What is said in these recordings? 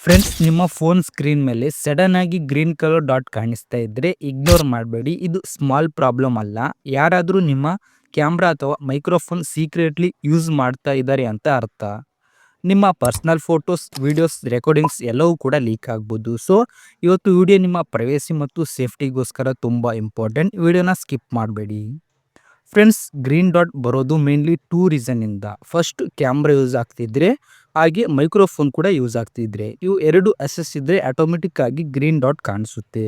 Friends, ನಿಮ್ಮ phone screen ಮೇಲೆ sudden ಆಗಿ ಗ್ರೀನ್ ಕಲರ್ ಡಾಟ್ ಕಾಣಿಸ್ತಾ ಇದ್ರೆ ಇಗ್ನೋರ್ ಮಾಡಬೇಡಿ. ಇದು ಸ್ಮಾಲ್ ಪ್ರಾಬ್ಲಮ್ ಅಲ್ಲ. ಯಾರಾದರೂ ನಿಮ್ಮ ಕ್ಯಾಮ್ರಾ ಅಥವಾ ಮೈಕ್ರೋಫೋನ್ ಸೀಕ್ರೆಟ್ಲಿ ಯೂಸ್ ಮಾಡ್ತಾ ಇದ್ದಾರೆ ಅಂತ ಅರ್ಥ. ನಿಮ್ಮ ಪರ್ಸನಲ್ ಫೋಟೋಸ್, ವಿಡಿಯೋಸ್, ರೆಕಾರ್ಡಿಂಗ್ಸ್ ಎಲ್ಲವೂ ಕೂಡ ಲೀಕ್ ಆಗ್ಬೋದು. ಸೊ ಇವತ್ತು ವಿಡಿಯೋ ನಿಮ್ಮ ಪ್ರೈವಸಿ ಮತ್ತು ಸೇಫ್ಟಿಗೋಸ್ಕರ ತುಂಬ ಇಂಪಾರ್ಟೆಂಟ್. ವಿಡಿಯೋನ ಸ್ಕಿಪ್ ಮಾಡಬೇಡಿ. ಫ್ರೆಂಡ್ಸ್, ಗ್ರೀನ್ ಡಾಟ್ ಬರೋದು ಮೇನ್ಲಿ ಟೂ ರೀಸನ್ನಿಂದ. ಫಸ್ಟ್, ಕ್ಯಾಮ್ರಾ ಯೂಸ್ ಆಗ್ತಿದ್ರೆ, ಹಾಗೆ ಮೈಕ್ರೋಫೋನ್ ಕೂಡ ಯೂಸ್ ಆಗ್ತಿದ್ರೆ. ಇವು ಎರಡು ಅಸೆಸ್ ಇದ್ದರೆ ಆಟೋಮೆಟಿಕ್ ಆಗಿ ಗ್ರೀನ್ ಡಾಟ್ ಕಾಣಿಸುತ್ತೆ.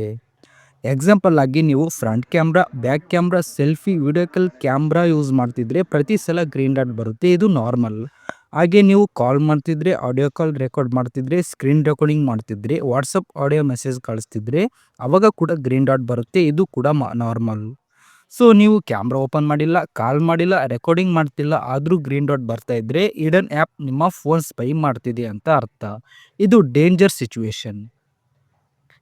ಎಕ್ಸಾಂಪಲ್ ಆಗಿ ನೀವು front camera, back camera, selfie, video call camera use ಮಾಡ್ತಿದ್ರೆ ಪ್ರತಿ ಸಲ ಗ್ರೀನ್ ಡಾಟ್ ಬರುತ್ತೆ. ಇದು ನಾರ್ಮಲ್. ಹಾಗೆ ನೀವು ಕಾಲ್ ಮಾಡ್ತಿದ್ರೆ, ಆಡಿಯೋ ಕಾಲ್ ರೆಕಾರ್ಡ್ ಮಾಡ್ತಿದ್ರೆ, ಸ್ಕ್ರೀನ್ ರೆಕಾರ್ಡಿಂಗ್ ಮಾಡ್ತಿದ್ರೆ, ವಾಟ್ಸಪ್ ಆಡಿಯೋ ಮೆಸೇಜ್ ಕಳಿಸ್ತಿದ್ರೆ ಅವಾಗ ಕೂಡ ಗ್ರೀನ್ ಡಾಟ್ ಬರುತ್ತೆ. ಇದು ಕೂಡ ನಾರ್ಮಲ್. ಸೊ ನೀವು ಕ್ಯಾಮ್ರಾ ಓಪನ್ ಮಾಡಿಲ್ಲ, ಕಾಲ್ ಮಾಡಿಲ್ಲ, ರೆಕಾರ್ಡಿಂಗ್ ಮಾಡ್ತಿಲ್ಲ, ಆದರೂ ಗ್ರೀನ್ ಡಾಟ್ ಬರ್ತಾ ಇದ್ರೆ ಹಿಡನ್ ಆ್ಯಪ್ ನಿಮ್ಮ ಫೋನ್ ಸ್ಪೈ ಮಾಡ್ತಿದೆ ಅಂತ ಅರ್ಥ. ಇದು ಡೇಂಜರ್ ಸಿಚುವೇಶನ್.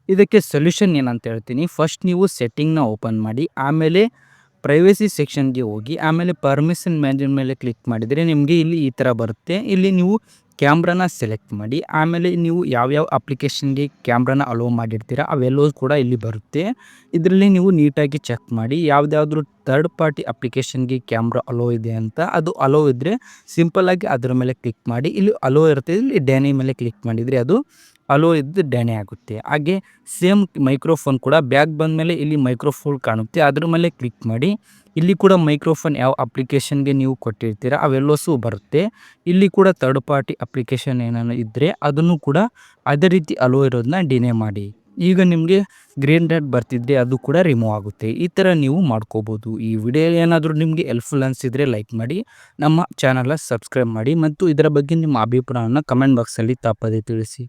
ಇದಕ್ಕೆ ಸೊಲ್ಯೂಷನ್ ಏನಂತ ಹೇಳ್ತೀನಿ. ಫಸ್ಟ್ ನೀವು ಸೆಟ್ಟಿಂಗ್ನ ಓಪನ್ ಮಾಡಿ, ಆಮೇಲೆ ಪ್ರೈವಸಿ ಸೆಕ್ಷನ್ಗೆ ಹೋಗಿ, ಆಮೇಲೆ ಪರ್ಮಿಷನ್ ಮ್ಯಾನೇಜ್ ಮೇಲೆ ಕ್ಲಿಕ್ ಮಾಡಿದರೆ ನಿಮಗೆ ಇಲ್ಲಿ ಈ ಥರ ಬರುತ್ತೆ. ಇಲ್ಲಿ ನೀವು ಕ್ಯಾಮ್ರಾನ ಸೆಲೆಕ್ಟ್ ಮಾಡಿ, ಆಮೇಲೆ ನೀವು ಯಾವ್ಯಾವ ಅಪ್ಲಿಕೇಶನ್ಗೆ ಕ್ಯಾಮ್ರಾನ ಅಲೋ ಮಾಡಿರ್ತೀರ ಅವೆಲ್ಲವೂ ಕೂಡ ಇಲ್ಲಿ ಬರುತ್ತೆ. ಇದರಲ್ಲಿ ನೀವು ನೀಟಾಗಿ ಚೆಕ್ ಮಾಡಿ ಯಾವುದಾದ್ರೂ ಥರ್ಡ್ ಪಾರ್ಟಿ ಅಪ್ಲಿಕೇಶನ್ಗೆ ಕ್ಯಾಮ್ರಾ ಅಲೋ ಇದೆ ಅಂತ. ಅದು ಅಲೋ ಇದ್ದರೆ ಸಿಂಪಲ್ಲಾಗಿ ಅದರ ಮೇಲೆ ಕ್ಲಿಕ್ ಮಾಡಿ. ಇಲ್ಲಿ ಅಲೋ ಇರುತ್ತೆ, ಇಲ್ಲಿ ಡ್ಯಾನಿ ಮೇಲೆ ಕ್ಲಿಕ್ ಮಾಡಿದರೆ ಅದು ಅಲೋ ಇದ್ದು ಡ್ಯಾನಿ ಆಗುತ್ತೆ. ಹಾಗೆ ಸೇಮ್ ಮೈಕ್ರೋಫೋನ್ ಕೂಡ ಬ್ಯಾಕ್ ಬಂದಮೇಲೆ ಇಲ್ಲಿ ಮೈಕ್ರೋಫೋನ್ ಕಾಣುತ್ತೆ, ಅದ್ರ ಮೇಲೆ ಕ್ಲಿಕ್ ಮಾಡಿ. ಇಲ್ಲಿ ಕೂಡ ಮೈಕ್ರೋಫೋನ್ ಯಾವ ಅಪ್ಲಿಕೇಶನ್ಗೆ ನೀವು ಕೊಟ್ಟಿರ್ತೀರ ಅವೆಲ್ಲವೂ ಬರುತ್ತೆ. ಇಲ್ಲಿ ಕೂಡ ಥರ್ಡ್ ಪಾರ್ಟಿ ಅಪ್ಲಿಕೇಶನ್ ಏನಾದ್ರು ಇದ್ದರೆ ಅದನ್ನು ಕೂಡ ಅದೇ ರೀತಿ ಅಲೋ ಇರೋದನ್ನ ಡಿನೇ ಮಾಡಿ. ಈಗ ನಿಮಗೆ ಗ್ರೀನ್ ಡಾಟ್ ಬರ್ತಿದ್ರೆ ಅದು ಕೂಡ ರಿಮೂವ್ ಆಗುತ್ತೆ. ಈ ಥರ ನೀವು ಮಾಡ್ಕೋಬೋದು. ಈ ವಿಡಿಯೋ ಏನಾದರೂ ನಿಮಗೆ ಹೆಲ್ಪ್ಫುಲ್ ಅನಿಸಿದರೆ ಲೈಕ್ ಮಾಡಿ, ನಮ್ಮ ಚಾನಲ್ನ ಸಬ್ಸ್ಕ್ರೈಬ್ ಮಾಡಿ ಮತ್ತು ಇದರ ಬಗ್ಗೆ ನಿಮ್ಮ ಅಭಿಪ್ರಾಯವನ್ನು ಕಮೆಂಟ್ ಬಾಕ್ಸಲ್ಲಿ ತಪ್ಪದೇ ತಿಳಿಸಿ.